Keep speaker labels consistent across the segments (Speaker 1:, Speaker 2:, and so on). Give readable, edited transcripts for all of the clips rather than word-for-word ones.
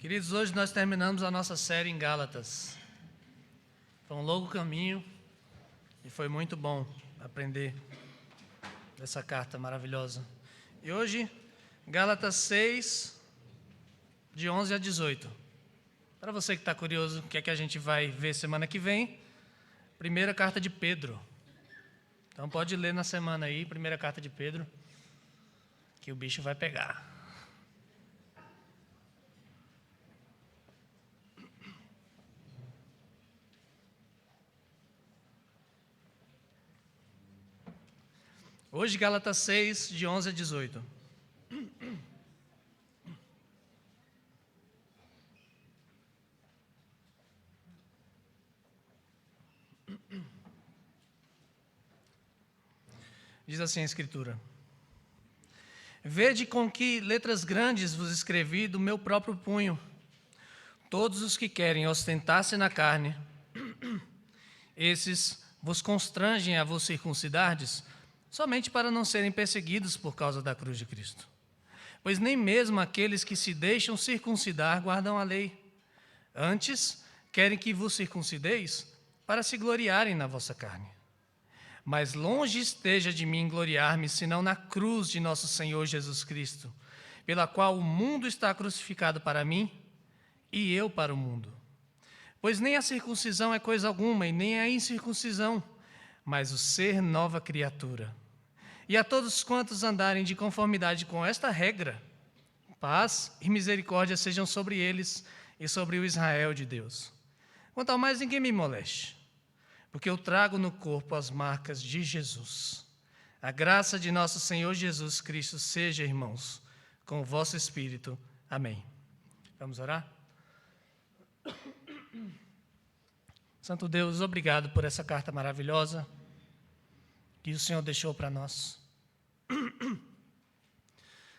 Speaker 1: Queridos, hoje nós terminamos a nossa série em Gálatas. Foi um longo caminho e foi muito bom aprender essa carta maravilhosa. E hoje, Gálatas 6, de 11 a 18. Para você que está curioso, o que é que a gente vai ver semana que vem? Primeira carta de Pedro. Então pode ler na semana aí, primeira carta de Pedro, que o bicho vai pegar. Hoje, Gálatas 6, de 11 a 18. Diz assim a Escritura: Vede com que letras grandes vos escrevi do meu próprio punho. Todos os que querem ostentar-se na carne, esses vos constrangem a vos circuncidardes, somente para não serem perseguidos por causa da cruz de Cristo. Pois nem mesmo aqueles que se deixam circuncidar guardam a lei. Antes, querem que vos circuncideis para se gloriarem na vossa carne. Mas longe esteja de mim gloriar-me, senão na cruz de nosso Senhor Jesus Cristo, pela qual o mundo está crucificado para mim e eu para o mundo. Pois nem a circuncisão é coisa alguma, e nem a incircuncisão, mas o ser nova criatura. E a todos quantos andarem de conformidade com esta regra, paz e misericórdia sejam sobre eles e sobre o Israel de Deus. Quanto ao mais, ninguém me moleste, porque eu trago no corpo as marcas de Jesus. A graça de nosso Senhor Jesus Cristo seja, irmãos, com o vosso espírito. Amém. Vamos orar? Santo Deus, obrigado por essa carta maravilhosa que o Senhor deixou para nós.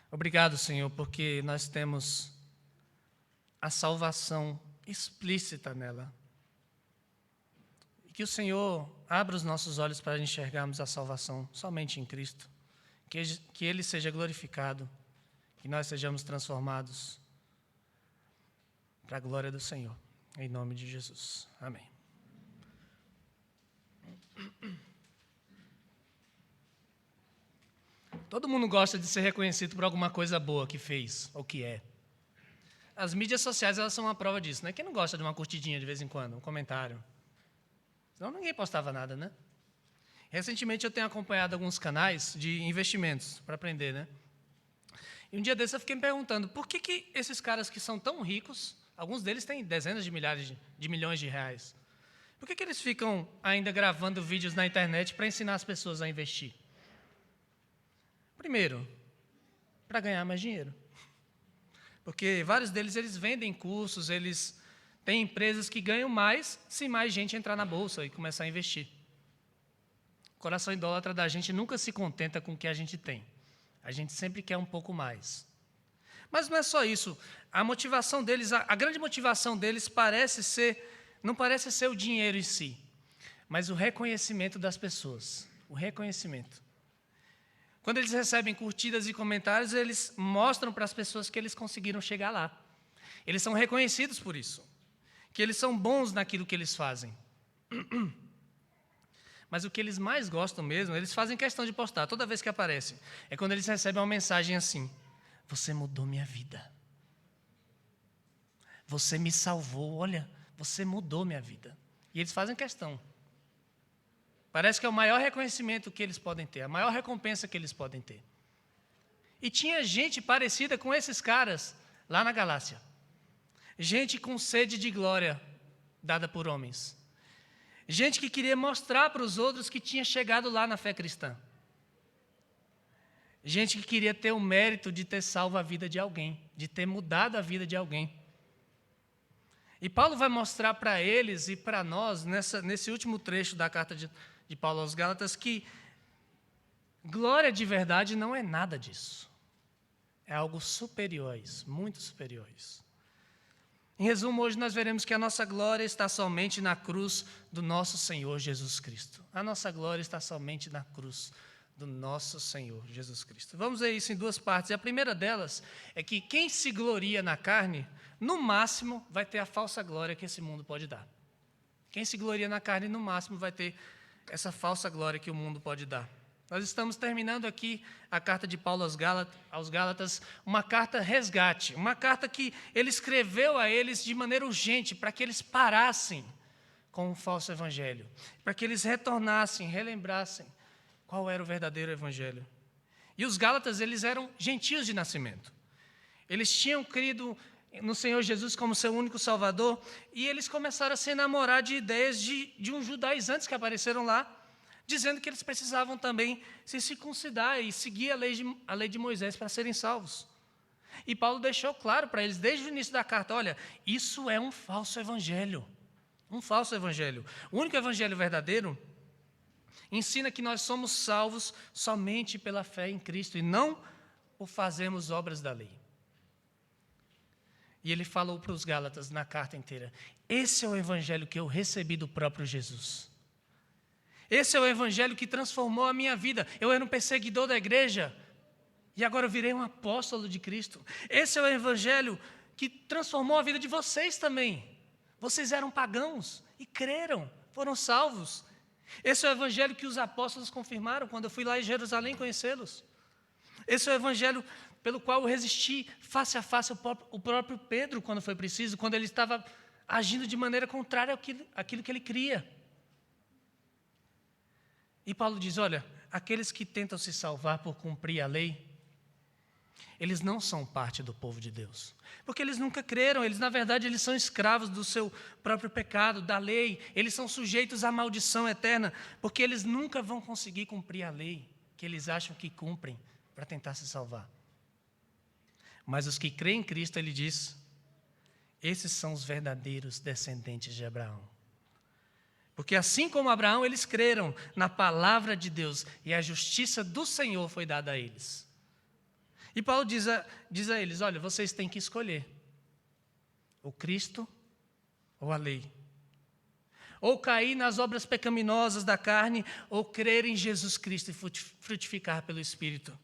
Speaker 1: Obrigado, Senhor, porque nós temos a salvação explícita nela. E que o Senhor abra os nossos olhos para enxergarmos a salvação somente em Cristo. Que Ele seja glorificado, que nós sejamos transformados para a glória do Senhor. Em nome de Jesus. Amém. Todo mundo gosta de ser reconhecido por alguma coisa boa que fez ou que é. As mídias sociais, elas são uma prova disso, né? Quem não gosta de uma curtidinha de vez em quando, um comentário? Senão ninguém postava nada, né? Recentemente eu tenho acompanhado alguns canais de investimentos para aprender, né? E um dia desses eu fiquei me perguntando por que esses caras que são tão ricos, alguns deles têm dezenas de milhares de milhões de reais, por que eles ficam ainda gravando vídeos na internet para ensinar as pessoas a investir? Primeiro, para ganhar mais dinheiro. Porque vários deles eles vendem cursos, eles têm empresas que ganham mais se mais gente entrar na bolsa e começar a investir. O coração idólatra da gente nunca se contenta com o que a gente tem. A gente sempre quer um pouco mais. Mas não é só isso. A motivação deles, a grande motivação deles não parece ser o dinheiro em si, mas o reconhecimento das pessoas. O reconhecimento. Quando eles recebem curtidas e comentários, eles mostram para as pessoas que eles conseguiram chegar lá. Eles são reconhecidos por isso, que eles são bons naquilo que eles fazem. Mas o que eles mais gostam mesmo, eles fazem questão de postar toda vez que aparece, é quando eles recebem uma mensagem assim: você mudou minha vida. Você me salvou, olha, você mudou minha vida. E eles fazem questão. Parece que é o maior reconhecimento que eles podem ter, a maior recompensa que eles podem ter. E tinha gente parecida com esses caras lá na Galácia. Gente com sede de glória dada por homens. Gente que queria mostrar para os outros que tinha chegado lá na fé cristã. Gente que queria ter o mérito de ter salvo a vida de alguém, de ter mudado a vida de alguém. E Paulo vai mostrar para eles e para nós, nesse último trecho da carta de Paulo aos Gálatas, que glória de verdade não é nada disso. É algo superior a isso, muito superior a isso. Em resumo, hoje nós veremos que a nossa glória está somente na cruz do nosso Senhor Jesus Cristo. A nossa glória está somente na cruz do nosso Senhor Jesus Cristo. Vamos ver isso em duas partes. E a primeira delas é que quem se gloria na carne, no máximo, vai ter a falsa glória que esse mundo pode dar. Quem se gloria na carne, no máximo, vai ter essa falsa glória que o mundo pode dar. Nós estamos terminando aqui a carta de Paulo aos Gálatas, uma carta resgate, uma carta que ele escreveu a eles de maneira urgente, para que eles parassem com o falso evangelho, para que eles retornassem, relembrassem qual era o verdadeiro evangelho. E os Gálatas, eles eram gentios de nascimento. Eles tinham crido no Senhor Jesus como seu único Salvador, e eles começaram a se enamorar de ideias de uns judaizantes que apareceram lá, dizendo que eles precisavam também se circuncidar e seguir a lei de Moisés para serem salvos. E Paulo deixou claro para eles, desde o início da carta, olha, isso é um falso evangelho. Um falso evangelho. O único evangelho verdadeiro ensina que nós somos salvos somente pela fé em Cristo e não por fazermos obras da lei. E ele falou para os Gálatas na carta inteira, esse é o evangelho que eu recebi do próprio Jesus. Esse é o evangelho que transformou a minha vida. Eu era um perseguidor da igreja e agora eu virei um apóstolo de Cristo. Esse é o evangelho que transformou a vida de vocês também. Vocês eram pagãos e creram, foram salvos. Esse é o evangelho que os apóstolos confirmaram quando eu fui lá em Jerusalém conhecê-los. Esse é o evangelho pelo qual eu resisti face a face o próprio Pedro quando foi preciso, quando ele estava agindo de maneira contrária àquilo que ele cria. E Paulo diz, olha, aqueles que tentam se salvar por cumprir a lei, eles não são parte do povo de Deus. Porque eles nunca creram, na verdade, eles são escravos do seu próprio pecado, da lei. Eles são sujeitos à maldição eterna, porque eles nunca vão conseguir cumprir a lei que eles acham que cumprem para tentar se salvar. Mas os que creem em Cristo, ele diz, esses são os verdadeiros descendentes de Abraão. Porque assim como Abraão, eles creram na palavra de Deus e a justiça do Senhor foi dada a eles. E Paulo diz a eles, olha, vocês têm que escolher o Cristo ou a lei. Ou cair nas obras pecaminosas da carne, ou crer em Jesus Cristo e frutificar pelo Espírito.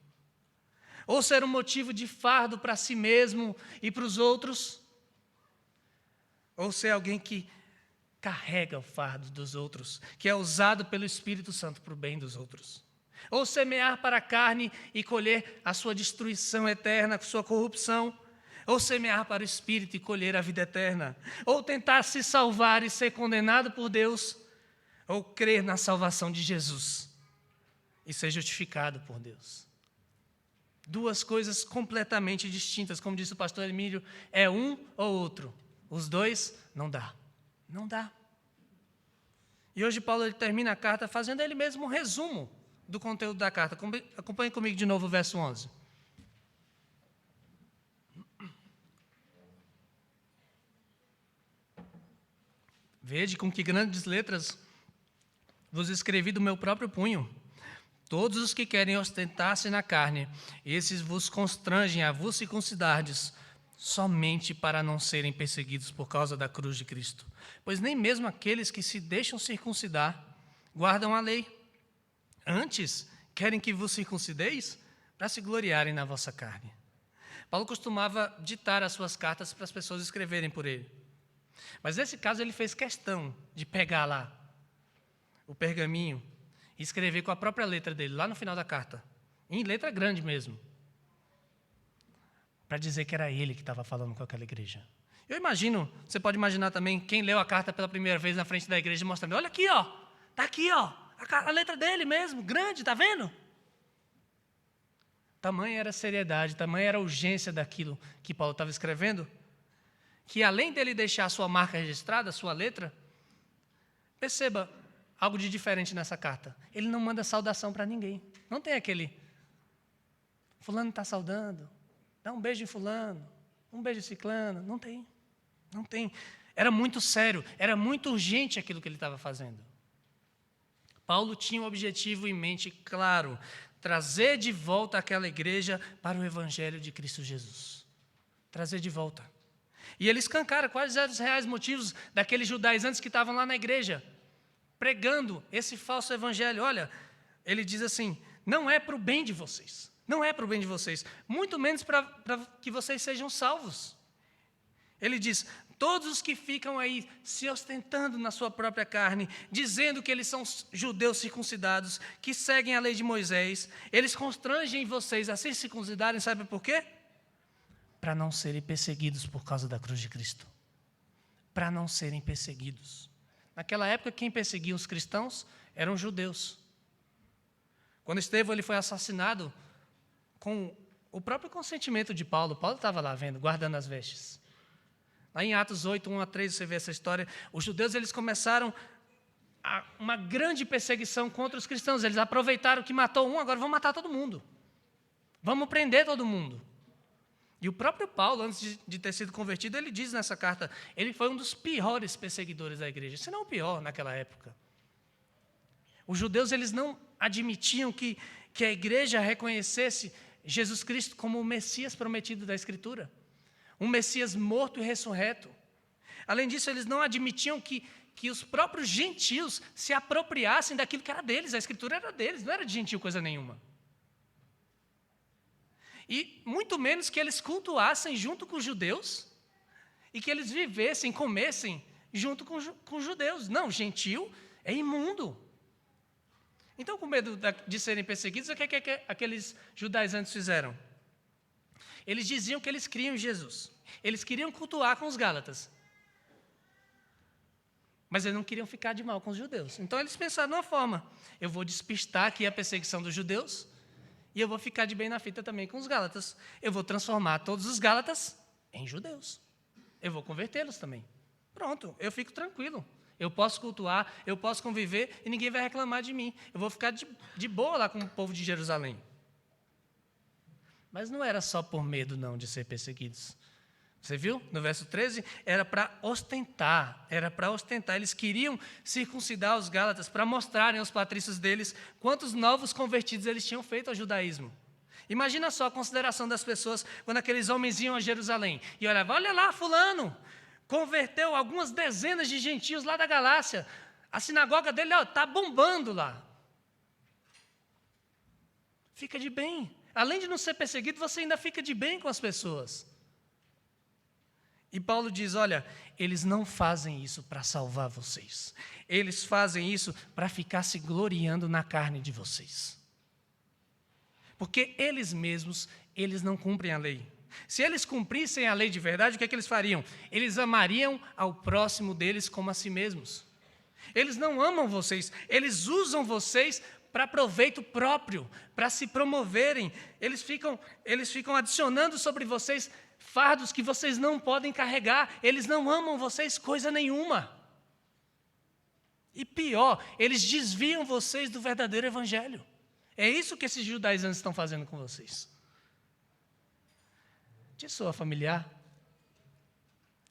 Speaker 1: Ou ser um motivo de fardo para si mesmo e para os outros, ou ser alguém que carrega o fardo dos outros, que é usado pelo Espírito Santo para o bem dos outros. Ou semear para a carne e colher a sua destruição eterna, a sua corrupção. Ou semear para o Espírito e colher a vida eterna. Ou tentar se salvar e ser condenado por Deus. Ou crer na salvação de Jesus e ser justificado por Deus. Duas coisas completamente distintas. Como disse o pastor Emílio, é um ou outro. Os dois não dá. Não dá. E hoje Paulo ele termina a carta fazendo ele mesmo um resumo do conteúdo da carta. Acompanhe comigo de novo o verso 11. Vede com que grandes letras vos escrevi do meu próprio punho. Todos os que querem ostentar-se na carne, esses vos constrangem a vos circuncidardes, somente para não serem perseguidos por causa da cruz de Cristo. Pois nem mesmo aqueles que se deixam circuncidar guardam a lei. Antes, querem que vos circuncideis para se gloriarem na vossa carne. Paulo costumava ditar as suas cartas para as pessoas escreverem por ele. Mas nesse caso ele fez questão de pegar lá o pergaminho e escrever com a própria letra dele, lá no final da carta, em letra grande mesmo, para dizer que era ele que estava falando com aquela igreja. Eu imagino, você pode imaginar também, quem leu a carta pela primeira vez na frente da igreja, mostrando, olha aqui, ó, está aqui, ó, a letra dele mesmo, grande, está vendo? Tamanha era a seriedade, tamanha era a urgência daquilo que Paulo estava escrevendo, que além dele deixar a sua marca registrada, a sua letra, perceba algo de diferente nessa carta. Ele não manda saudação para ninguém. Não tem aquele, fulano está saudando, dá um beijo em fulano, um beijo em ciclano. Não tem, não tem. Era muito sério, era muito urgente aquilo que ele estava fazendo. Paulo tinha um objetivo em mente claro, trazer de volta aquela igreja para o Evangelho de Cristo Jesus. Trazer de volta. E ele escancara quais eram os reais motivos daqueles judaizantes que estavam lá na igreja, pregando esse falso evangelho. Olha, ele diz assim, Não é para o bem de vocês. Não é para o bem de vocês. Muito menos para que vocês sejam salvos. Ele diz, todos os que ficam aí se ostentando na sua própria carne, dizendo que eles são judeus circuncidados, que seguem a lei de Moisés, eles constrangem vocês a se circuncidarem, sabe por quê? Para não serem perseguidos por causa da cruz de Cristo. Para não serem perseguidos. Naquela época, quem perseguia os cristãos eram os judeus. Quando Estevão ele foi assassinado, com o próprio consentimento de Paulo, Paulo estava lá vendo, guardando as vestes. Lá em Atos 8, 1-3, você vê essa história. Os judeus eles começaram uma grande perseguição contra os cristãos. Eles aproveitaram que matou um, agora vão matar todo mundo. Vamos prender todo mundo. E o próprio Paulo, antes de ter sido convertido, ele diz nessa carta, ele foi um dos piores perseguidores da igreja, se não o pior naquela época. Os judeus eles não admitiam que a igreja reconhecesse Jesus Cristo como o Messias prometido da Escritura. Um Messias morto e ressurreto. Além disso, eles não admitiam que os próprios gentios se apropriassem daquilo que era deles. A Escritura era deles, não era de gentil coisa nenhuma. E muito menos que eles cultuassem junto com os judeus e que eles vivessem, comessem junto com os judeus. Não, gentil é imundo. Então, com medo de serem perseguidos, o que aqueles judaizantes fizeram? Eles diziam que eles criam Jesus. Eles queriam cultuar com os gálatas. Mas eles não queriam ficar de mal com os judeus. Então, eles pensaram de uma forma. Eu vou despistar aqui a perseguição dos judeus e eu vou ficar de bem na fita também com os gálatas. Eu vou transformar todos os gálatas em judeus. Eu vou convertê-los também. Pronto, eu fico tranquilo. Eu posso cultuar, eu posso conviver e ninguém vai reclamar de mim. Eu vou ficar de boa lá com o povo de Jerusalém. Mas não era só por medo, não, de ser perseguidos. Você viu? No verso 13, era para ostentar. Eles queriam circuncidar os gálatas para mostrarem aos patrícios deles quantos novos convertidos eles tinham feito ao judaísmo. Imagina só a consideração das pessoas quando aqueles homens iam a Jerusalém. E olhavam, olha lá, fulano, converteu algumas dezenas de gentios lá da Galácia. A sinagoga dele está bombando lá. Fica de bem. Além de não ser perseguido, você ainda fica de bem com as pessoas. E Paulo diz, olha, eles não fazem isso para salvar vocês. Eles fazem isso para ficar se gloriando na carne de vocês. Porque eles mesmos, eles não cumprem a lei. Se eles cumprissem a lei de verdade, o que é que eles fariam? Eles amariam ao próximo deles como a si mesmos. Eles não amam vocês, eles usam vocês para proveito próprio, para se promoverem. Eles ficam adicionando sobre vocês fardos que vocês não podem carregar. Eles não amam vocês coisa nenhuma. E pior, eles desviam vocês do verdadeiro evangelho. É isso que esses judaizantes estão fazendo com vocês. Te soa familiar?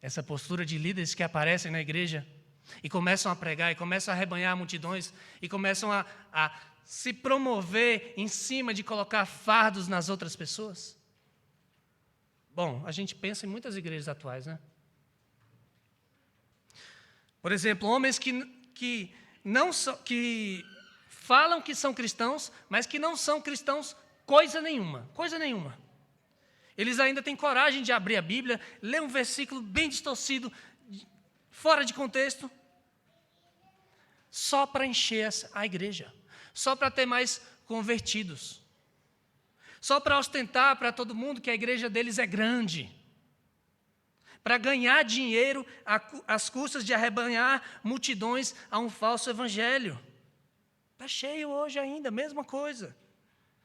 Speaker 1: Essa postura de líderes que aparecem na igreja e começam a pregar, e começam a arrebanhar multidões, e começam a se promover em cima de colocar fardos nas outras pessoas? Bom, a gente pensa em muitas igrejas atuais, né? Por exemplo, homens que falam que são cristãos, mas que não são cristãos coisa nenhuma. Eles ainda têm coragem de abrir a Bíblia, ler um versículo bem distorcido, fora de contexto, só para encher a igreja, só para ter mais convertidos, só para ostentar para todo mundo que a igreja deles é grande, para ganhar dinheiro às custas de arrebanhar multidões a um falso evangelho. Está cheio hoje ainda, mesma coisa.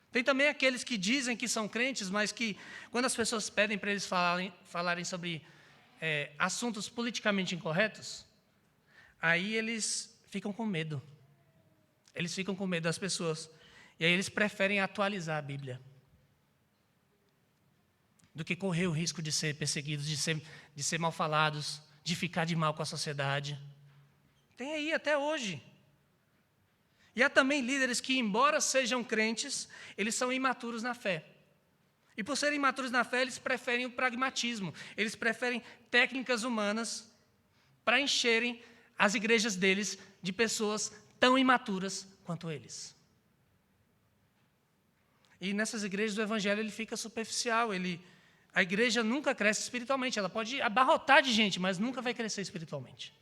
Speaker 1: Tem também aqueles que dizem que são crentes, mas que, quando as pessoas pedem para eles falarem sobre assuntos politicamente incorretos, aí eles ficam com medo. Eles ficam com medo das pessoas. E aí eles preferem atualizar a Bíblia do que correr o risco de ser perseguidos, de ser mal falados, de ficar de mal com a sociedade. Tem aí até hoje. E há também líderes que, embora sejam crentes, eles são imaturos na fé. E por serem imaturos na fé, eles preferem o pragmatismo. Eles preferem técnicas humanas para encherem as igrejas deles de pessoas tão imaturas quanto eles. E nessas igrejas o evangelho ele fica superficial. A igreja nunca cresce espiritualmente. Ela pode abarrotar de gente, mas nunca vai crescer espiritualmente.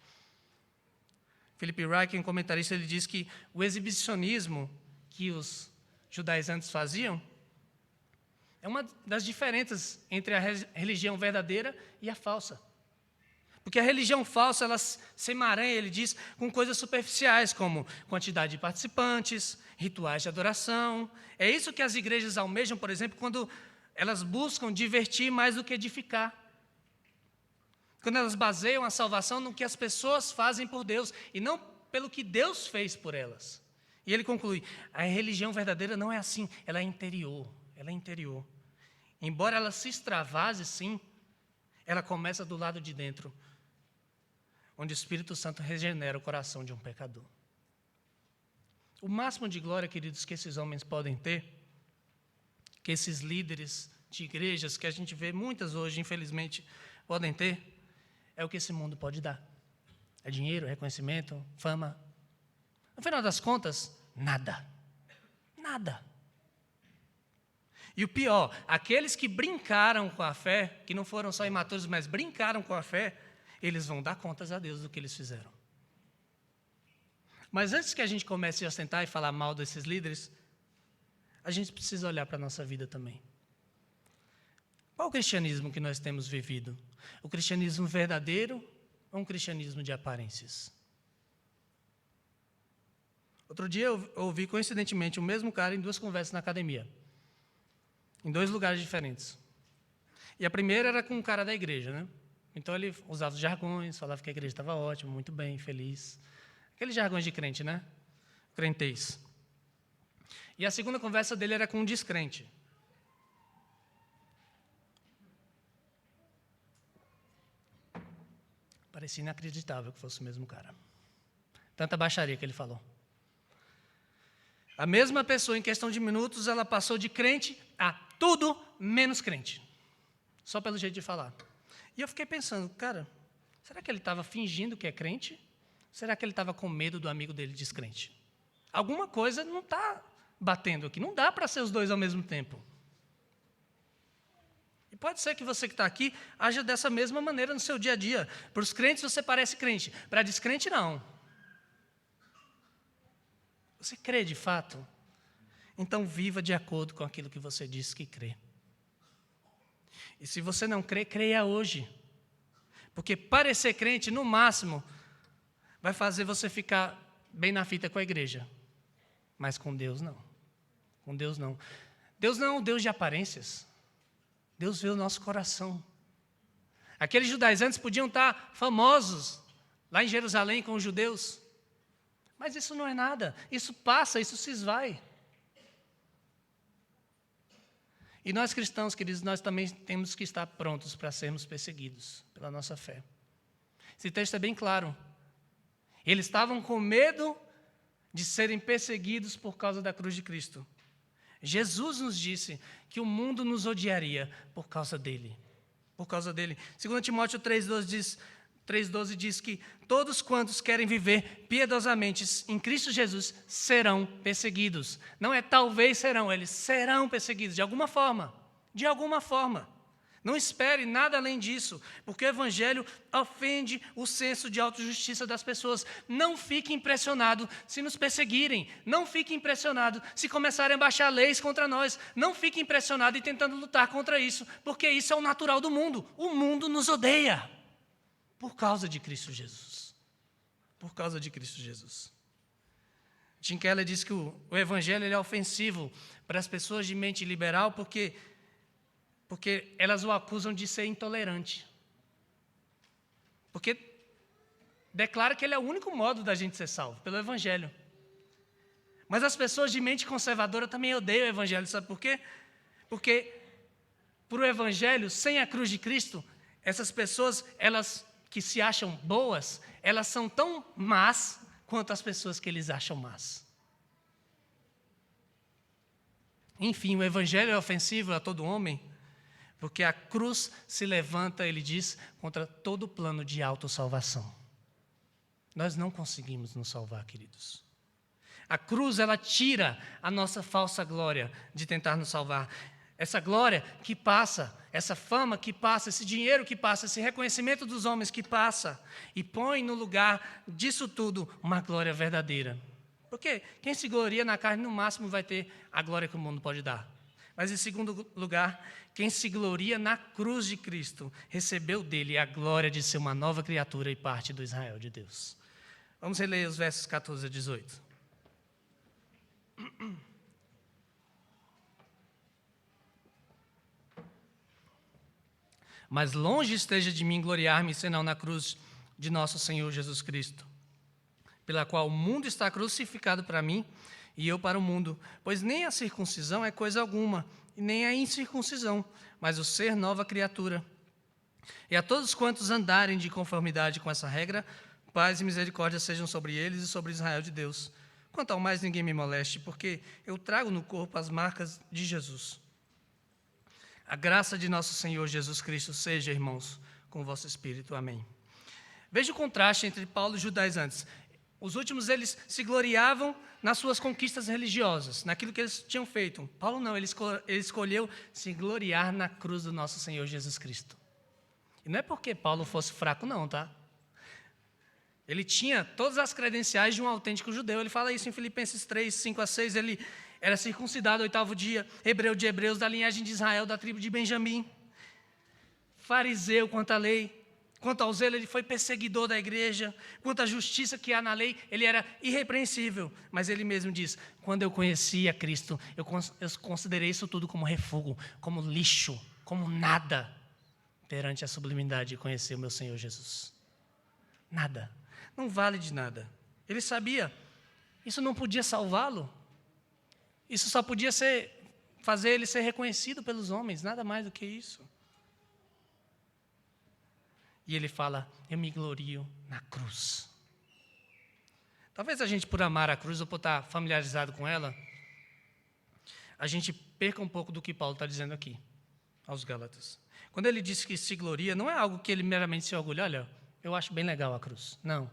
Speaker 1: Philip Ryken, um comentarista, ele diz que o exibicionismo que os judaizantes faziam é uma das diferenças entre a religião verdadeira e a falsa. Porque a religião falsa, ela se emaranha, ele diz, com coisas superficiais, como quantidade de participantes, rituais de adoração. É isso que as igrejas almejam, por exemplo, quando elas buscam divertir mais do que edificar. Quando elas baseiam a salvação no que as pessoas fazem por Deus, e não pelo que Deus fez por elas. E ele conclui, a religião verdadeira não é assim, ela é interior, ela é interior. Embora ela se extravase, sim, ela começa do lado de dentro, onde o Espírito Santo regenera o coração de um pecador. O máximo de glória, queridos, que esses homens podem ter, que esses líderes de igrejas, que a gente vê muitas hoje, infelizmente, podem ter, é o que esse mundo pode dar. É dinheiro, reconhecimento, fama. No final das contas, nada. Nada. E o pior, aqueles que brincaram com a fé, que não foram só imaturos, mas brincaram com a fé, eles vão dar contas a Deus do que eles fizeram. Mas antes que a gente comece a sentar e falar mal desses líderes, a gente precisa olhar para a nossa vida também. Qual o cristianismo que nós temos vivido? O cristianismo verdadeiro ou um cristianismo de aparências? Outro dia eu ouvi coincidentemente o mesmo cara em 2 conversas na academia, em 2 lugares diferentes. E a primeira era com um cara da igreja, né? Então ele usava os jargões, falava que a igreja estava ótima, muito bem, feliz. Aqueles jargões de crente, né? Crentez. E a segunda conversa dele era com um descrente. Parecia inacreditável que fosse o mesmo cara. Tanta baixaria que ele falou. A mesma pessoa, em questão de minutos, ela passou de crente a tudo menos crente. Só pelo jeito de falar. E eu fiquei pensando, cara, será que ele estava fingindo que é crente? Será que ele estava com medo do amigo dele descrente? Alguma coisa não está batendo aqui. Não dá para ser os dois ao mesmo tempo. E pode ser que você que está aqui haja dessa mesma maneira no seu dia a dia. Para os crentes você parece crente, para descrente não. Você crê de fato? Então viva de acordo com aquilo que você diz que crê. E se você não crê, creia hoje. Porque parecer crente, no máximo, vai fazer você ficar bem na fita com a igreja. Mas com Deus, não. Com Deus, não. Deus não é um Deus de aparências. Deus vê o nosso coração. Aqueles judaizantes podiam estar famosos lá em Jerusalém com os judeus. Mas isso não é nada. Isso passa, isso se esvai. E nós cristãos, queridos, nós também temos que estar prontos para sermos perseguidos pela nossa fé. Esse texto é bem claro. Eles estavam com medo de serem perseguidos por causa da cruz de Cristo. Jesus nos disse que o mundo nos odiaria por causa dele. Por causa dele. 2 Timóteo 3,12 diz que todos quantos querem viver piedosamente em Cristo Jesus serão perseguidos. Não é talvez serão, eles serão perseguidos de alguma forma. De alguma forma. Não espere nada além disso, porque o Evangelho ofende o senso de autojustiça das pessoas. Não fique impressionado se nos perseguirem. Não fique impressionado se começarem a baixar leis contra nós. Não fique impressionado e tentando lutar contra isso, porque isso é o natural do mundo. O mundo nos odeia. Por causa de Cristo Jesus. Por causa de Cristo Jesus. Tim Keller diz que o Evangelho ele é ofensivo para as pessoas de mente liberal porque elas o acusam de ser intolerante. Porque declara que ele é o único modo da gente ser salvo, pelo Evangelho. Mas as pessoas de mente conservadora também odeiam o Evangelho, sabe por quê? Porque para o Evangelho, sem a cruz de Cristo, essas pessoas, elas que se acham boas, elas são tão más quanto as pessoas que eles acham más. Enfim, o Evangelho é ofensivo a todo homem, porque a cruz se levanta, ele diz, contra todo plano de autossalvação. Nós não conseguimos nos salvar, queridos. A cruz, ela tira a nossa falsa glória de tentar nos salvar. Essa glória que passa, essa fama que passa, esse dinheiro que passa, esse reconhecimento dos homens que passa, e põe no lugar disso tudo uma glória verdadeira. Porque quem se gloria na carne, no máximo, vai ter a glória que o mundo pode dar. Mas, em segundo lugar, quem se gloria na cruz de Cristo, recebeu dele a glória de ser uma nova criatura e parte do Israel de Deus. Vamos reler os versos 14 a 18. Mas longe esteja de mim gloriar-me, senão na cruz de nosso Senhor Jesus Cristo, pela qual o mundo está crucificado para mim e eu para o mundo. Pois nem a circuncisão é coisa alguma, e nem a incircuncisão, mas o ser nova criatura. E a todos quantos andarem de conformidade com essa regra, paz e misericórdia sejam sobre eles e sobre Israel de Deus. Quanto ao mais, ninguém me moleste, porque eu trago no corpo as marcas de Jesus. A graça de nosso Senhor Jesus Cristo seja, irmãos, com o vosso espírito. Amém. Veja o contraste entre Paulo e os judaizantes. Os últimos, eles se gloriavam nas suas conquistas religiosas, naquilo que eles tinham feito. Paulo não, ele escolheu se gloriar na cruz do nosso Senhor Jesus Cristo. E não é porque Paulo fosse fraco, não, tá? Ele tinha todas as credenciais de um autêntico judeu. Ele fala isso em Filipenses 3, 5 a 6. Ele era circuncidado ao 8º dia, hebreu de hebreus, da linhagem de Israel, da tribo de Benjamim. Fariseu quanto à lei. Quanto ao zelo, ele foi perseguidor da igreja. Quanto à justiça que há na lei, ele era irrepreensível. Mas ele mesmo diz, quando eu conheci a Cristo, eu considerei isso tudo como refúgio, como lixo, como nada, perante a sublimidade de conhecer o meu Senhor Jesus. Nada. Não vale de nada. Ele sabia, isso não podia salvá-lo. Isso só podia fazer ele ser reconhecido pelos homens, nada mais do que isso. E ele fala, eu me glorio na cruz. Talvez a gente, por amar a cruz ou por estar familiarizado com ela, a gente perca um pouco do que Paulo está dizendo aqui, aos Gálatas. Quando ele diz que se gloria, não é algo que ele meramente se orgulha, olha, eu acho bem legal a cruz. Não.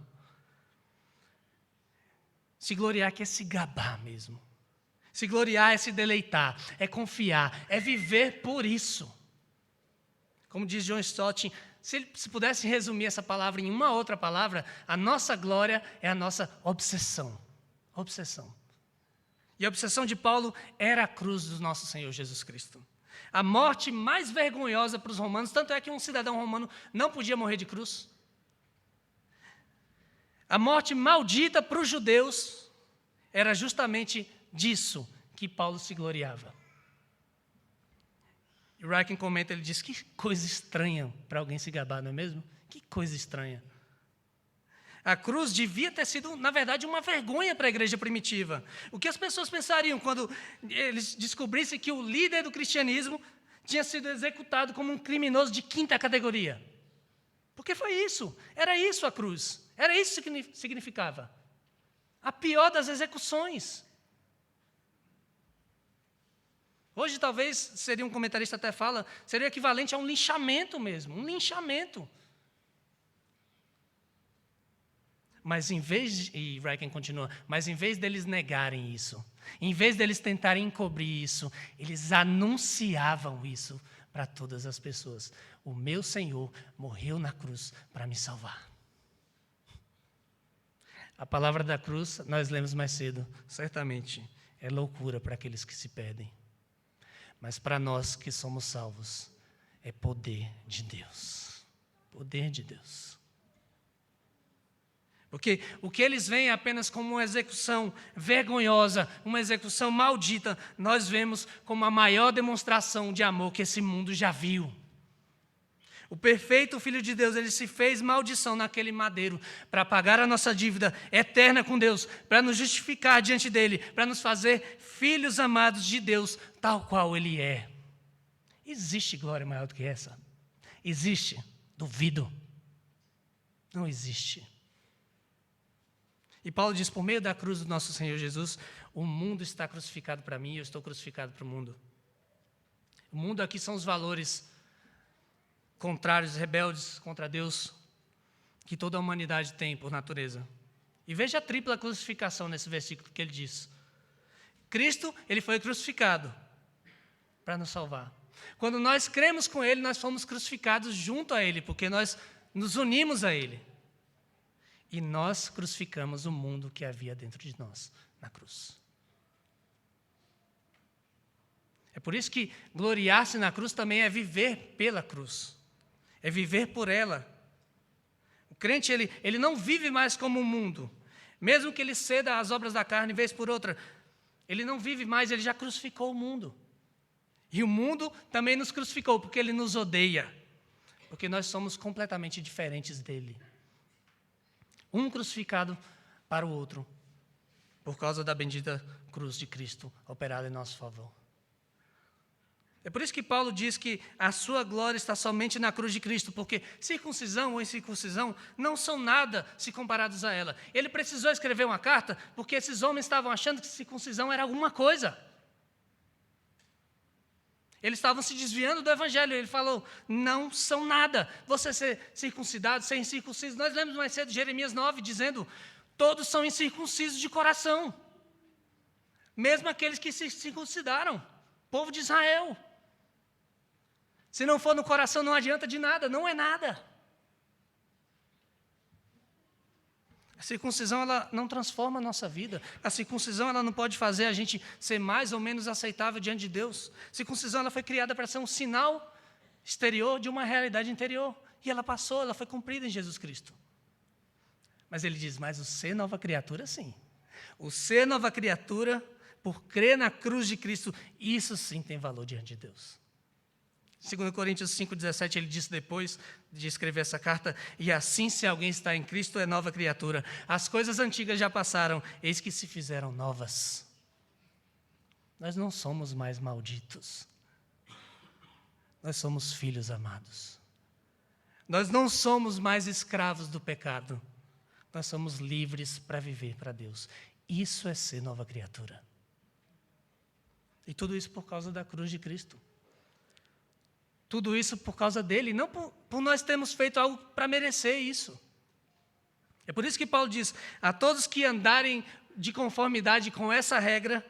Speaker 1: Se gloriar é se gabar mesmo. Se gloriar é se deleitar, é confiar, é viver por isso. Como diz John Stott, se pudesse resumir essa palavra em uma outra palavra, a nossa glória é a nossa obsessão. Obsessão. E a obsessão de Paulo era a cruz do nosso Senhor Jesus Cristo. A morte mais vergonhosa para os romanos, tanto é que um cidadão romano não podia morrer de cruz. A morte maldita para os judeus era justamente disso que Paulo se gloriava. E Ryken comenta, ele diz, que coisa estranha para alguém se gabar, não é mesmo? Que coisa estranha. A cruz devia ter sido, na verdade, uma vergonha para a igreja primitiva. O que as pessoas pensariam quando eles descobrissem que o líder do cristianismo tinha sido executado como um criminoso de 5ª categoria? Porque foi isso, era isso a cruz, era isso que significava. A pior das execuções. Hoje, talvez, seria um comentarista até fala, seria equivalente a um linchamento mesmo, um linchamento. Mas em vez, e Ryken continua, mas em vez deles negarem isso, em vez deles tentarem encobrir isso, eles anunciavam isso para todas as pessoas. O meu Senhor morreu na cruz para me salvar. A palavra da cruz, nós lemos mais cedo, certamente é loucura para aqueles que se perdem. Mas para nós que somos salvos, é poder de Deus. Poder de Deus. Porque o que eles veem apenas como uma execução vergonhosa, uma execução maldita, nós vemos como a maior demonstração de amor que esse mundo já viu. O perfeito Filho de Deus, ele se fez maldição naquele madeiro para pagar a nossa dívida eterna com Deus, para nos justificar diante dele, para nos fazer filhos amados de Deus, tal qual ele é. Existe glória maior do que essa? Existe? Duvido. Não existe. E Paulo diz, por meio da cruz do nosso Senhor Jesus, o mundo está crucificado para mim e eu estou crucificado para o mundo. O mundo aqui são os valores contrários, rebeldes contra Deus, que toda a humanidade tem por natureza. E veja a tripla crucificação nesse versículo que ele diz. Cristo, ele foi crucificado para nos salvar. Quando nós cremos com ele, nós fomos crucificados junto a ele, porque nós nos unimos a ele. E nós crucificamos o mundo que havia dentro de nós na cruz. É por isso que gloriar-se na cruz também é viver pela cruz. É viver por ela. O crente, ele não vive mais como o mundo. Mesmo que ele ceda às obras da carne, vez por outra, ele não vive mais, ele já crucificou o mundo. E o mundo também nos crucificou, porque ele nos odeia. Porque nós somos completamente diferentes dele. Um crucificado para o outro, por causa da bendita cruz de Cristo operada em nosso favor. É por isso que Paulo diz que a sua glória está somente na cruz de Cristo, porque circuncisão ou incircuncisão não são nada se comparados a ela. Ele precisou escrever uma carta porque esses homens estavam achando que circuncisão era alguma coisa. Eles estavam se desviando do evangelho. Ele falou, não são nada. Você ser circuncidado, ser incircunciso. Nós lemos mais cedo Jeremias 9, dizendo, todos são incircuncisos de coração. Mesmo aqueles que se circuncidaram, povo de Israel. Se não for no coração, não adianta de nada, não é nada. A circuncisão, ela não transforma a nossa vida. A circuncisão, ela não pode fazer a gente ser mais ou menos aceitável diante de Deus. A circuncisão, ela foi criada para ser um sinal exterior de uma realidade interior. E ela passou, ela foi cumprida em Jesus Cristo. Mas ele diz, mas o ser nova criatura, sim. O ser nova criatura, por crer na cruz de Cristo, isso sim tem valor diante de Deus. 2 Coríntios 5,17, ele disse depois de escrever essa carta, e assim se alguém está em Cristo é nova criatura. As coisas antigas já passaram, eis que se fizeram novas. Nós não somos mais malditos. Nós somos filhos amados. Nós não somos mais escravos do pecado. Nós somos livres para viver para Deus. Isso é ser nova criatura. E tudo isso por causa da cruz de Cristo. Tudo isso por causa dele, não por nós termos feito algo para merecer isso. É por isso que Paulo diz, a todos que andarem de conformidade com essa regra,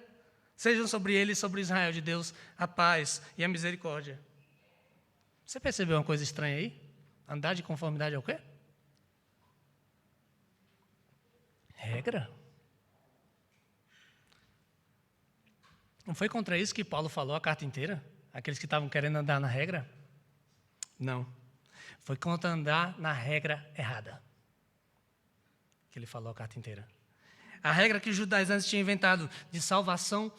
Speaker 1: sejam sobre ele e sobre Israel de Deus, a paz e a misericórdia. Você percebeu uma coisa estranha aí? Andar de conformidade ao quê? Regra. Não foi contra isso que Paulo falou a carta inteira? Aqueles que estavam querendo andar na regra? Não. Foi contra andar na regra errada. Que ele falou a carta inteira. A regra que os judaizantes tinham inventado de salvação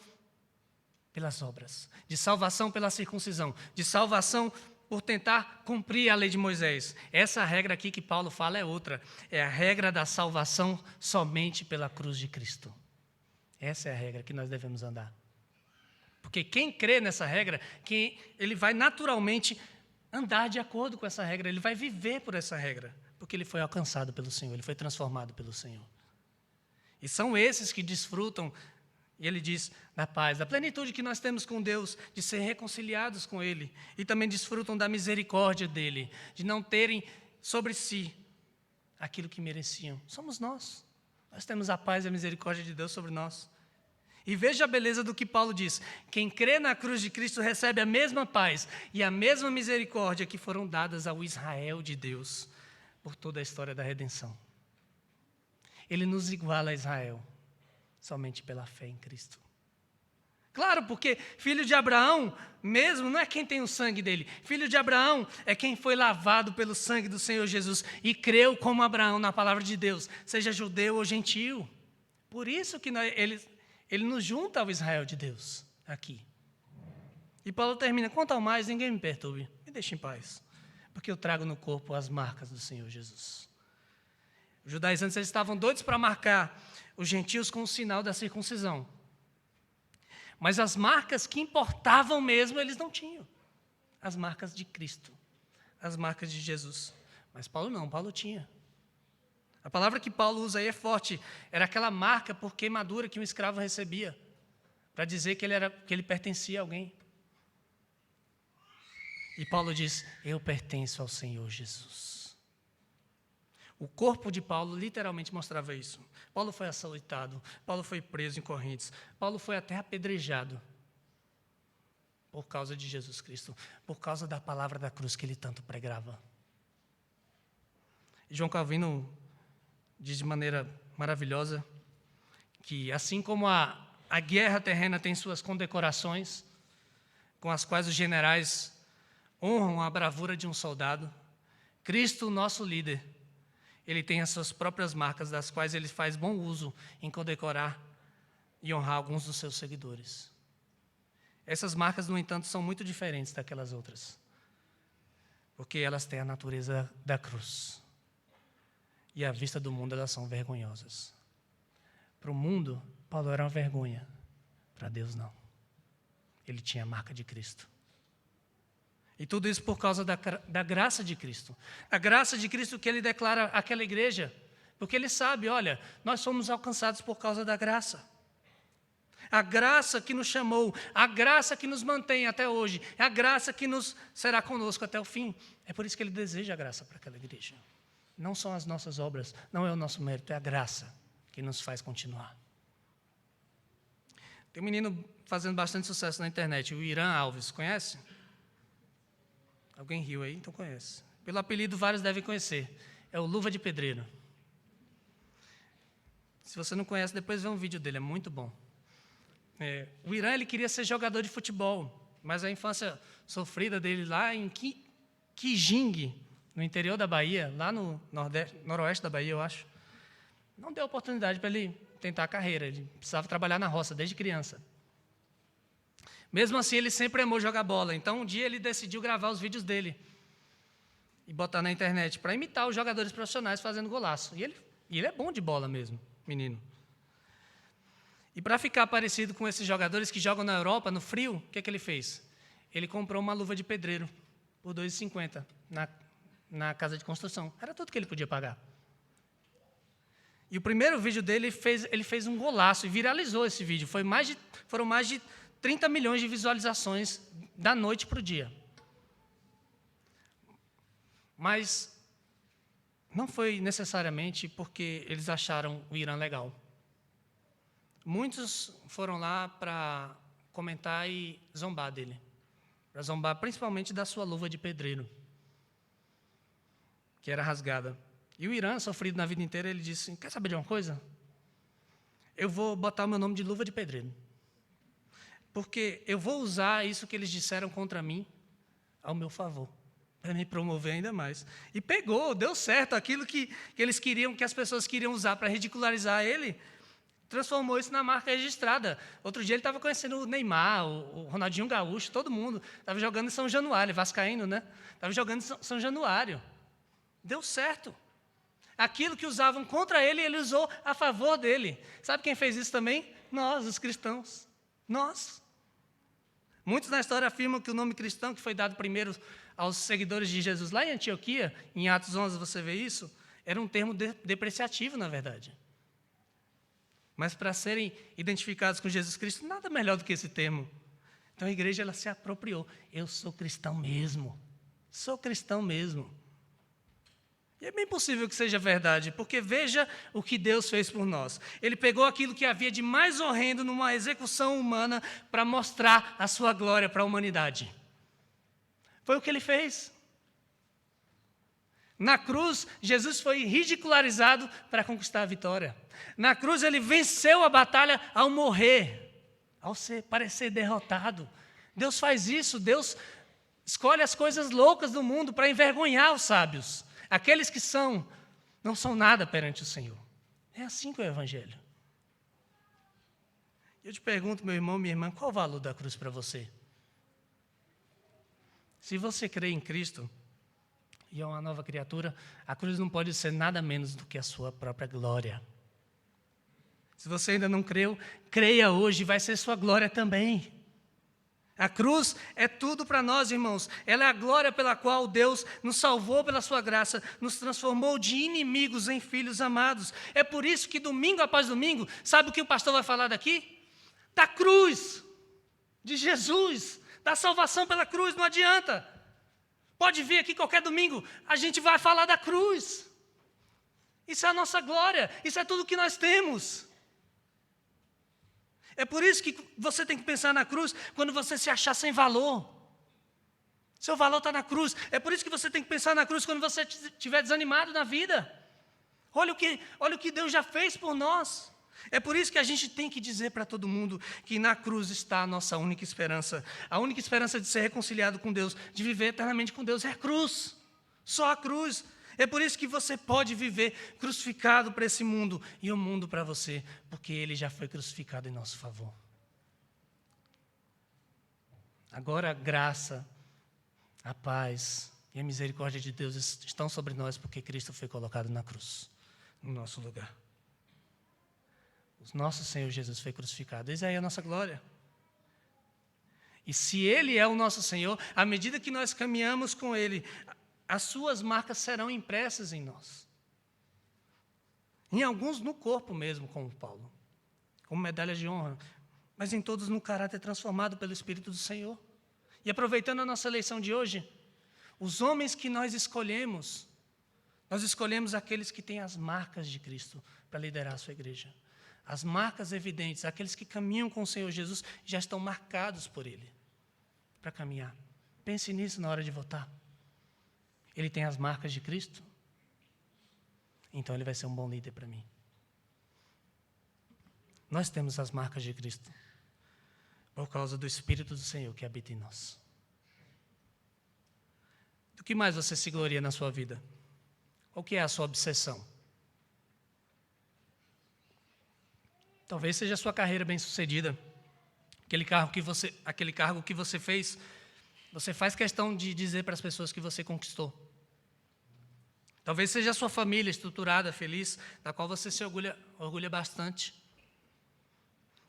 Speaker 1: pelas obras, de salvação pela circuncisão, de salvação por tentar cumprir a lei de Moisés. Essa regra aqui que Paulo fala é outra. É a regra da salvação somente pela cruz de Cristo. Essa é a regra que nós devemos andar. Porque quem crê nessa regra, ele vai naturalmente andar de acordo com essa regra, ele vai viver por essa regra, porque ele foi alcançado pelo Senhor, ele foi transformado pelo Senhor. E são esses que desfrutam, e ele diz, da paz, da plenitude que nós temos com Deus, de ser reconciliados com Ele, e também desfrutam da misericórdia dEle, de não terem sobre si aquilo que mereciam. Somos nós. Nós temos a paz e a misericórdia de Deus sobre nós. E veja a beleza do que Paulo diz. Quem crê na cruz de Cristo recebe a mesma paz e a mesma misericórdia que foram dadas ao Israel de Deus por toda a história da redenção. Ele nos iguala a Israel somente pela fé em Cristo. Claro, porque filho de Abraão mesmo não é quem tem o sangue dele. Filho de Abraão é quem foi lavado pelo sangue do Senhor Jesus e creu como Abraão na palavra de Deus, seja judeu ou gentio. Por isso que ele nos junta ao Israel de Deus, aqui. E Paulo termina, quanto ao mais, ninguém me perturbe, me deixe em paz, porque eu trago no corpo as marcas do Senhor Jesus. Os judaizantes eles estavam doidos para marcar os gentios com o sinal da circuncisão. Mas as marcas que importavam mesmo, eles não tinham. As marcas de Cristo, as marcas de Jesus. Mas Paulo não, Paulo tinha. A palavra que Paulo usa aí é forte. Era aquela marca por queimadura que um escravo recebia, para dizer que ele pertencia a alguém. E Paulo diz, eu pertenço ao Senhor Jesus. O corpo de Paulo literalmente mostrava isso. Paulo foi açoitado, Paulo foi preso em correntes, Paulo foi até apedrejado por causa de Jesus Cristo, por causa da palavra da cruz que ele tanto pregava. E João Calvino diz de maneira maravilhosa que, assim como a guerra terrena tem suas condecorações, com as quais os generais honram a bravura de um soldado, Cristo, nosso líder, ele tem as suas próprias marcas, das quais ele faz bom uso em condecorar e honrar alguns dos seus seguidores. Essas marcas, no entanto, são muito diferentes daquelas outras, porque elas têm a natureza da cruz. E à vista do mundo, elas são vergonhosas. Para o mundo, Paulo era uma vergonha. Para Deus, não. Ele tinha a marca de Cristo. E tudo isso por causa da graça de Cristo. A graça de Cristo que ele declara àquela igreja. Porque ele sabe, olha, nós somos alcançados por causa da graça. A graça que nos chamou, a graça que nos mantém até hoje, é a graça que nos será conosco até o fim. É por isso que ele deseja a graça para aquela igreja. Não são as nossas obras, não é o nosso mérito, é a graça que nos faz continuar. Tem um menino fazendo bastante sucesso na internet, o Irã Alves, conhece? Alguém riu aí? Então conhece. Pelo apelido, vários devem conhecer. É o Luva de Pedreiro. Se você não conhece, depois vê um vídeo dele, é muito bom. O Irã, ele queria ser jogador de futebol, mas a infância sofrida dele lá em Kijing, no interior da Bahia, lá no noroeste da Bahia, eu acho, não deu oportunidade para ele tentar a carreira. Ele precisava trabalhar na roça desde criança. Mesmo assim, ele sempre amou jogar bola. Então, um dia ele decidiu gravar os vídeos dele e botar na internet para imitar os jogadores profissionais fazendo golaço. E ele é bom de bola mesmo, menino. E para ficar parecido com esses jogadores que jogam na Europa, no frio, o que ele fez? Ele comprou uma luva de pedreiro por R$ 2,50 na casa de construção. Era tudo que ele podia pagar. E o primeiro vídeo dele, ele fez um golaço e viralizou esse vídeo. Foram mais de 30 milhões de visualizações da noite para o dia. Mas não foi necessariamente porque eles acharam o Irã legal. Muitos foram lá para comentar e zombar dele. Para zombar principalmente da sua luva de pedreiro, que era rasgada. E o Irã, sofrido na vida inteira, ele disse, quer saber de uma coisa? Eu vou botar o meu nome de luva de pedreiro. Porque eu vou usar isso que eles disseram contra mim ao meu favor, para me promover ainda mais. E deu certo, aquilo que eles queriam, que as pessoas queriam usar para ridicularizar ele, transformou isso na marca registrada. Outro dia ele estava conhecendo o Neymar, o Ronaldinho Gaúcho, todo mundo. Estava jogando em São Januário, vascaíno, né? Estava jogando em São Januário. Deu certo. Aquilo que usavam contra ele, ele usou a favor dele. Sabe quem fez isso também? Nós, os cristãos. Nós. Muitos na história afirmam que o nome cristão, que foi dado primeiro aos seguidores de Jesus lá em Antioquia, em Atos 11 você vê isso, era um termo depreciativo, na verdade. Mas para serem identificados com Jesus Cristo, nada melhor do que esse termo. Então a igreja ela se apropriou. Eu sou cristão mesmo. Sou cristão mesmo. E é bem possível que seja verdade, porque veja o que Deus fez por nós. Ele pegou aquilo que havia de mais horrendo numa execução humana para mostrar a sua glória para a humanidade. Foi o que ele fez. Na cruz, Jesus foi ridicularizado para conquistar a vitória. Na cruz, ele venceu a batalha ao morrer, ao parecer derrotado. Deus faz isso, Deus escolhe as coisas loucas do mundo para envergonhar os sábios. Aqueles que não são nada perante o Senhor. É assim que é o Evangelho. Eu te pergunto, meu irmão, minha irmã, qual o valor da cruz para você? Se você crê em Cristo e é uma nova criatura, a cruz não pode ser nada menos do que a sua própria glória. Se você ainda não creu, creia hoje, vai ser sua glória também. A cruz é tudo para nós, irmãos. Ela é a glória pela qual Deus nos salvou pela sua graça, nos transformou de inimigos em filhos amados. É por isso que domingo após domingo, sabe o que o pastor vai falar daqui? Da cruz, de Jesus, da salvação pela cruz, não adianta. Pode vir aqui qualquer domingo, a gente vai falar da cruz. Isso é a nossa glória, isso é tudo que nós temos. É por isso que você tem que pensar na cruz quando você se achar sem valor. Seu valor está na cruz. É por isso que você tem que pensar na cruz quando você estiver desanimado na vida. Olha o que Deus já fez por nós. É por isso que a gente tem que dizer para todo mundo que na cruz está a nossa única esperança. A única esperança de ser reconciliado com Deus, de viver eternamente com Deus, é a cruz. Só a cruz. É por isso que você pode viver crucificado para esse mundo e o mundo para você, porque Ele já foi crucificado em nosso favor. Agora a graça, a paz e a misericórdia de Deus estão sobre nós porque Cristo foi colocado na cruz, no nosso lugar. O nosso Senhor Jesus foi crucificado. Isso aí é a nossa glória. E se Ele é o nosso Senhor, à medida que nós caminhamos com Ele, as suas marcas serão impressas em nós. Em alguns no corpo mesmo, como Paulo, como medalhas de honra, mas em todos no caráter transformado pelo Espírito do Senhor. E aproveitando a nossa lição de hoje, os homens que nós escolhemos aqueles que têm as marcas de Cristo para liderar a sua igreja. As marcas evidentes, aqueles que caminham com o Senhor Jesus, já estão marcados por Ele para caminhar. Pense nisso na hora de votar. Ele tem as marcas de Cristo? Então ele vai ser um bom líder para mim. Nós temos as marcas de Cristo por causa do Espírito do Senhor que habita em nós. Do que mais você se gloria na sua vida? Qual que é a sua obsessão? Talvez seja a sua carreira bem-sucedida. Aquele cargo que você fez, você faz questão de dizer para as pessoas que você conquistou. Talvez seja a sua família estruturada, feliz, da qual você se orgulha bastante.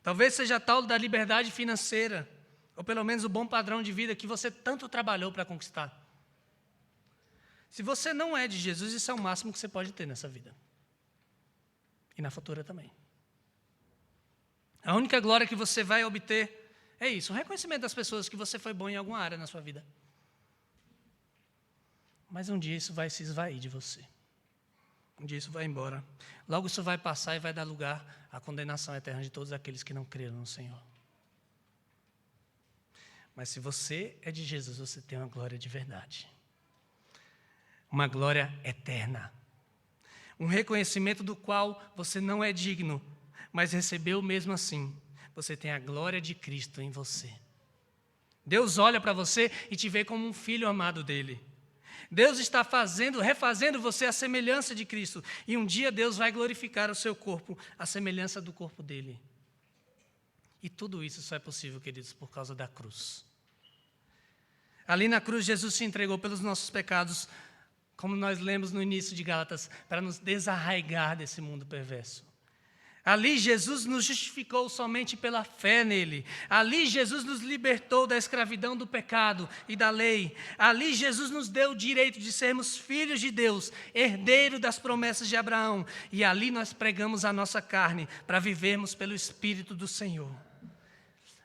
Speaker 1: Talvez seja a tal da liberdade financeira, ou pelo menos o bom padrão de vida que você tanto trabalhou para conquistar. Se você não é de Jesus, isso é o máximo que você pode ter nessa vida. E na futura também. A única glória que você vai obter é isso, o reconhecimento das pessoas que você foi bom em alguma área na sua vida. Mas um dia isso vai se esvair de você. Um dia isso vai embora. Logo isso vai passar e vai dar lugar à condenação eterna de todos aqueles que não creram no Senhor. Mas se você é de Jesus, você tem uma glória de verdade. Uma glória eterna. Um reconhecimento do qual você não é digno, mas recebeu mesmo assim. Você tem a glória de Cristo em você. Deus olha para você e te vê como um filho amado dele. Deus está refazendo você à semelhança de Cristo. E um dia Deus vai glorificar o seu corpo, à semelhança do corpo dele. E tudo isso só é possível, queridos, por causa da cruz. Ali na cruz, Jesus se entregou pelos nossos pecados, como nós lemos no início de Gálatas, para nos desarraigar desse mundo perverso. Ali Jesus nos justificou somente pela fé nele. Ali Jesus nos libertou da escravidão do pecado e da lei. Ali Jesus nos deu o direito de sermos filhos de Deus, herdeiro das promessas de Abraão. E ali nós pregamos a nossa carne para vivermos pelo Espírito do Senhor.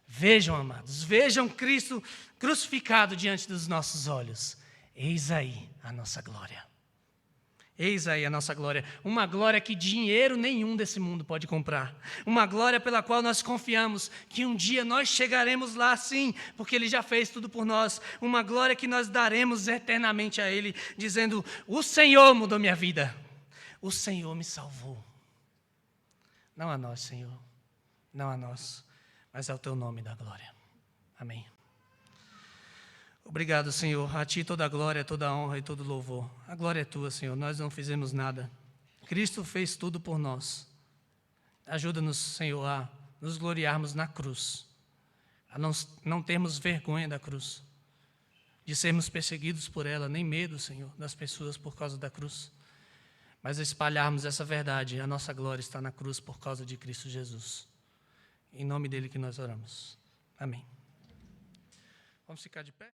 Speaker 1: Vejam, amados, vejam Cristo crucificado diante dos nossos olhos. Eis aí a nossa glória. Eis aí a nossa glória, uma glória que dinheiro nenhum desse mundo pode comprar. Uma glória pela qual nós confiamos que um dia nós chegaremos lá sim, porque Ele já fez tudo por nós. Uma glória que nós daremos eternamente a Ele, dizendo, o Senhor mudou minha vida, o Senhor me salvou. Não a nós, Senhor, não a nós, mas ao Teu nome da glória. Amém. Obrigado, Senhor. A Ti toda a glória, toda a honra e todo o louvor. A glória é Tua, Senhor. Nós não fizemos nada. Cristo fez tudo por nós. Ajuda-nos, Senhor, a nos gloriarmos na cruz. A não termos vergonha da cruz. De sermos perseguidos por ela, nem medo, Senhor, das pessoas por causa da cruz. Mas a espalharmos essa verdade. A nossa glória está na cruz por causa de Cristo Jesus. Em nome dele que nós oramos. Amém. Vamos ficar de pé?